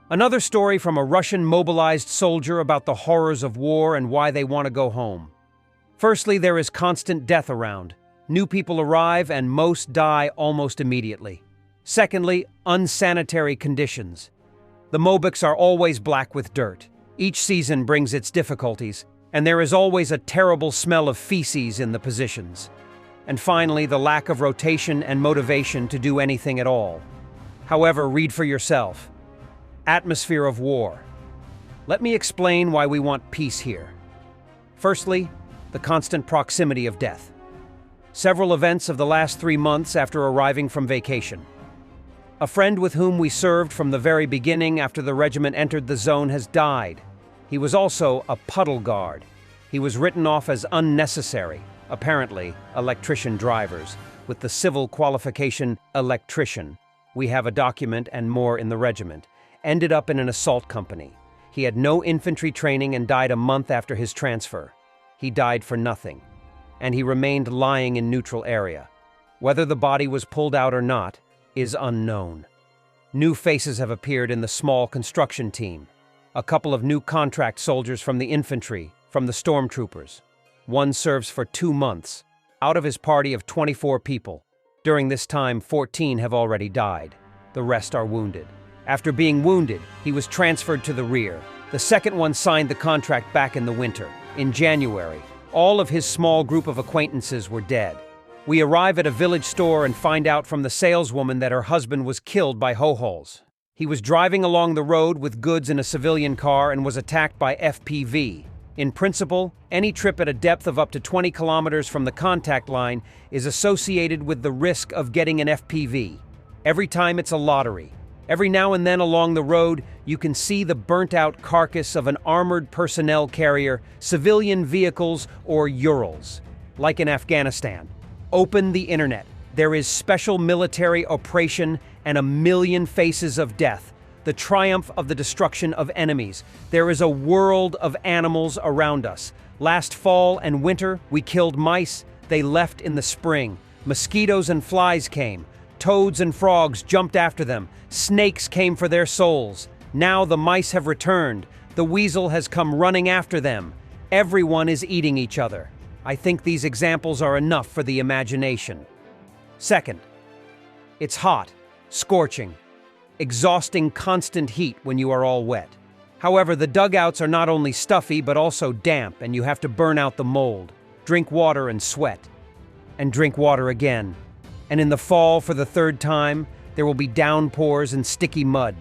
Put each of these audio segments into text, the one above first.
Another story from a Russian mobilized soldier about the horrors of war and why they want to go home. Firstly, there is constant death around. New people arrive and most die almost immediately. Secondly, unsanitary conditions. The Mobics are always black with dirt. Each season brings its difficulties, and there is always a terrible smell of feces in the positions. And finally, the lack of rotation and motivation to do anything at all. However, read for yourself. Atmosphere of war. Let me explain why we want peace here. Firstly, the constant proximity of death. Several events of the last 3 months after arriving from vacation. A friend with whom we served from the very beginning after the regiment entered the zone has died. He was also a puddle guard. He was written off as unnecessary, apparently electrician drivers, with the civil qualification electrician. We have a document and more in the regiment. Ended up in an assault company. He had no infantry training and died a month after his transfer. He died for nothing. And he remained lying in neutral area. Whether the body was pulled out or not is unknown. New faces have appeared in the small construction team. A couple of new contract soldiers from the infantry, from the stormtroopers. One serves for 2 months, out of his party of 24 people. During this time, 14 have already died. The rest are wounded. After being wounded, he was transferred to the rear. The second one signed the contract back in the winter. In January, all of his small group of acquaintances were dead. We arrive at a village store and find out from the saleswoman that her husband was killed by ho-holes. He was driving along the road with goods in a civilian car and was attacked by FPV. In principle, any trip at a depth of up to 20 kilometers from the contact line is associated with the risk of getting an FPV. Every time it's a lottery. Every now and then along the road, you can see the burnt-out carcass of an armored personnel carrier, civilian vehicles, or Urals, like in Afghanistan. Open the internet. There is special military operation and a million faces of death, the triumph of the destruction of enemies. There is a world of animals around us. Last fall and winter, we killed mice. They left in the spring. Mosquitoes and flies came. Toads and frogs jumped after them. Snakes came for their souls. Now the mice have returned. The weasel has come running after them. Everyone is eating each other. I think these examples are enough for the imagination. Second, it's hot, scorching, exhausting constant heat when you are all wet. However, the dugouts are not only stuffy but also damp, and you have to burn out the mold. Drink water and sweat. And drink water again. And in the fall, for the 3rd time, there will be downpours and sticky mud.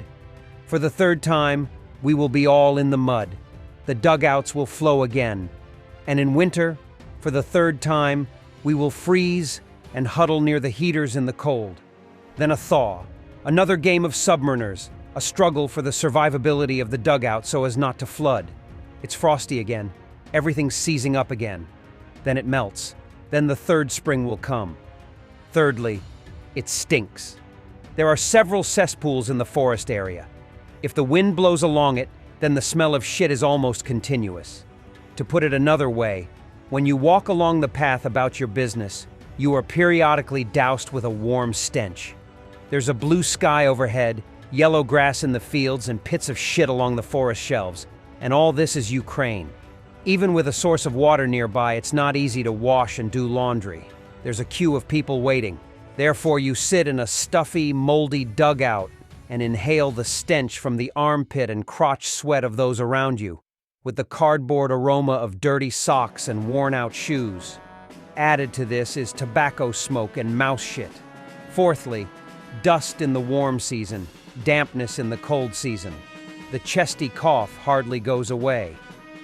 For the 3rd time, we will be all in the mud. The dugouts will flow again. And in winter, for the 3rd time, we will freeze and huddle near the heaters in the cold. Then a thaw, another game of submariners, a struggle for the survivability of the dugout so as not to flood. It's frosty again. Everything's seizing up again. Then it melts. Then the 3rd spring will come. Thirdly, it stinks. There are several cesspools in the forest area. If the wind blows along it, then the smell of shit is almost continuous. To put it another way, when you walk along the path about your business, you are periodically doused with a warm stench. There's a blue sky overhead, yellow grass in the fields, and pits of shit along the forest shelves. And all this is Ukraine. Even with a source of water nearby, it's not easy to wash and do laundry. There's a queue of people waiting. Therefore, you sit in a stuffy, moldy dugout and inhale the stench from the armpit and crotch sweat of those around you, with the cardboard aroma of dirty socks and worn-out shoes. Added to this is tobacco smoke and mouse shit. Fourthly, dust in the warm season, dampness in the cold season. The chesty cough hardly goes away.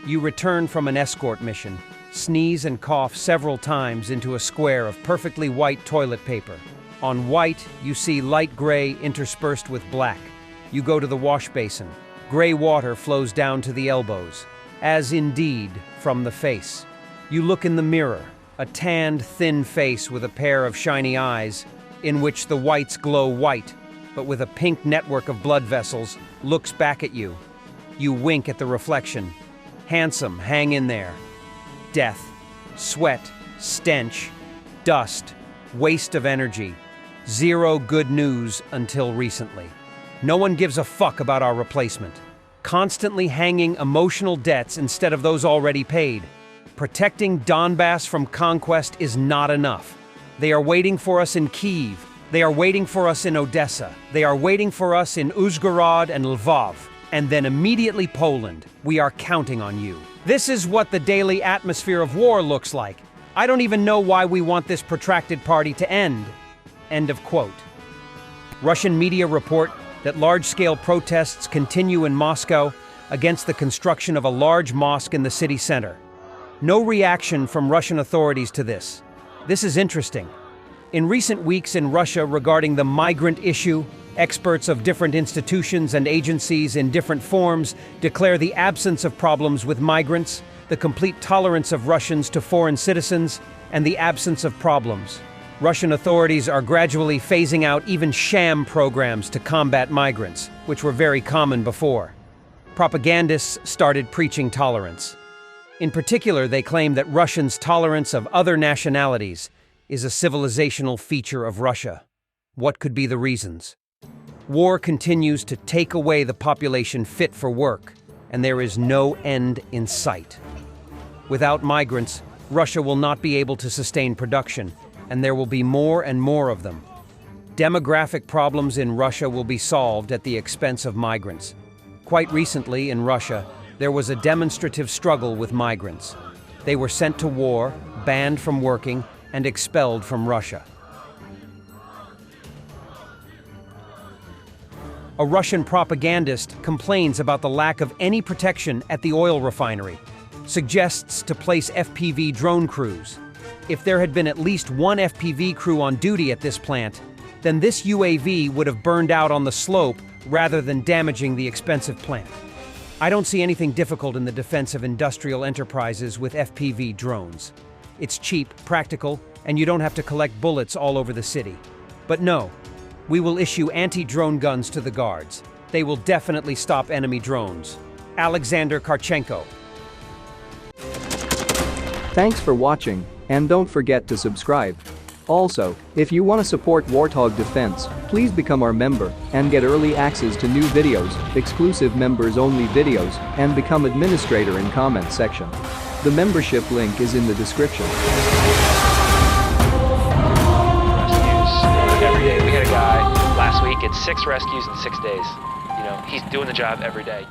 You return from an escort mission, sneeze and cough several times into a square of perfectly white toilet paper. On white, you see light gray interspersed with black. You go to the wash basin. Gray water flows down to the elbows, as indeed from the face. You look in the mirror, a tanned, thin face with a pair of shiny eyes, in which the whites glow white, but with a pink network of blood vessels, looks back at you. You wink at the reflection. Handsome, hang in there. Death, sweat, stench, dust, waste of energy. Zero good news until recently. No one gives a fuck about our replacement. Constantly hanging emotional debts instead of those already paid. Protecting Donbass from conquest is not enough. They are waiting for us in Kyiv. They are waiting for us in Odessa. They are waiting for us in Uzhgorod and Lvov. And then immediately Poland. We are counting on you. This is what the daily atmosphere of war looks like. I don't even know why we want this protracted party to end. End of quote. Russian media report that large-scale protests continue in Moscow against the construction of a large mosque in the city center. No reaction from Russian authorities to this. This is interesting. In recent weeks in Russia regarding the migrant issue, experts of different institutions and agencies in different forms declare the absence of problems with migrants, the complete tolerance of Russians to foreign citizens, and the absence of problems. Russian authorities are gradually phasing out even sham programs to combat migrants, which were very common before. Propagandists started preaching tolerance. In particular, they claim that Russians' tolerance of other nationalities is a civilizational feature of Russia. What could be the reasons? War continues to take away the population fit for work, and there is no end in sight. Without migrants, Russia will not be able to sustain production, and there will be more and more of them. Demographic problems in Russia will be solved at the expense of migrants. Quite recently in Russia, there was a demonstrative struggle with migrants. They were sent to war, banned from working, and expelled from Russia. A Russian propagandist complains about the lack of any protection at the oil refinery, suggests to place FPV drone crews. If there had been at least one FPV crew on duty at this plant, then this UAV would have burned out on the slope rather than damaging the expensive plant. I don't see anything difficult in the defense of industrial enterprises with FPV drones. It's cheap, practical, and you don't have to collect bullets all over the city. But no, we will issue anti-drone guns to the guards. They will definitely stop enemy drones. Alexander Karchenko. Thanks for watching, and don't forget to subscribe. Also, if you want to support Warthog Defense, please become our member and get early access to new videos, exclusive members-only videos, and become administrator in comment section. The membership link is in the description. Rescues every day. We had a guy last week, it's 6 rescues in 6 days. You know, he's doing the job every day.